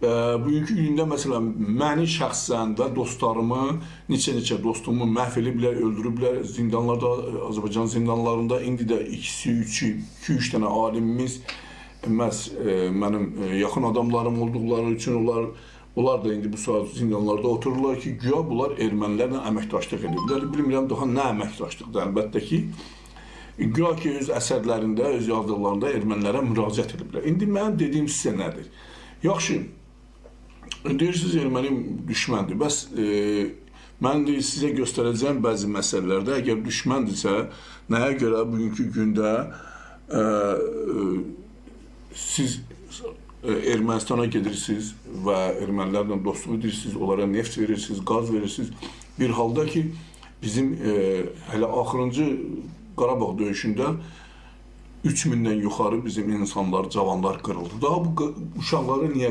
Bugünkü gündə məsələn məni şəxsən və dostlarımı, neçə dostumu məhv ediblər, öldürüblər zindanlarda, Azərbaycan zindanlarında. İndi də ikisi, iki-üç dənə alimimiz məhz mənim yaxın adamlarım olduqları üçün onlar da indi bu saat zindanlarda otururlar ki, güya bunlar ermənilərlə əməkdaşlıq edirlər. Bilmirəm daha nə əməkdaşlıqdır, əlbəttə ki. Güya ki, öz əsərlərində, öz yazdıqlarında ermənilərə müraciət ediblər. İndi mənim dediyim sizə nədir? Yaxşı, deyirsiniz erməni düşməndir. Bəs mən sizə göstərəcəyim bəzi məsələlərdə, əgər düşməndirsə, nəyə görə bugünkü gündə siz Ermənistana gedirsiniz və ermənilərlə dostluq edirsiniz, onlara neft verirsiniz, qaz verirsiniz. Bir halda ki, bizim hələ axırıncı Qarabağ döyüşündə 3000-dən yuxarı bizim insanlar, cavanlar qırıldı. Daha bu uşaqları niyə qırıldı?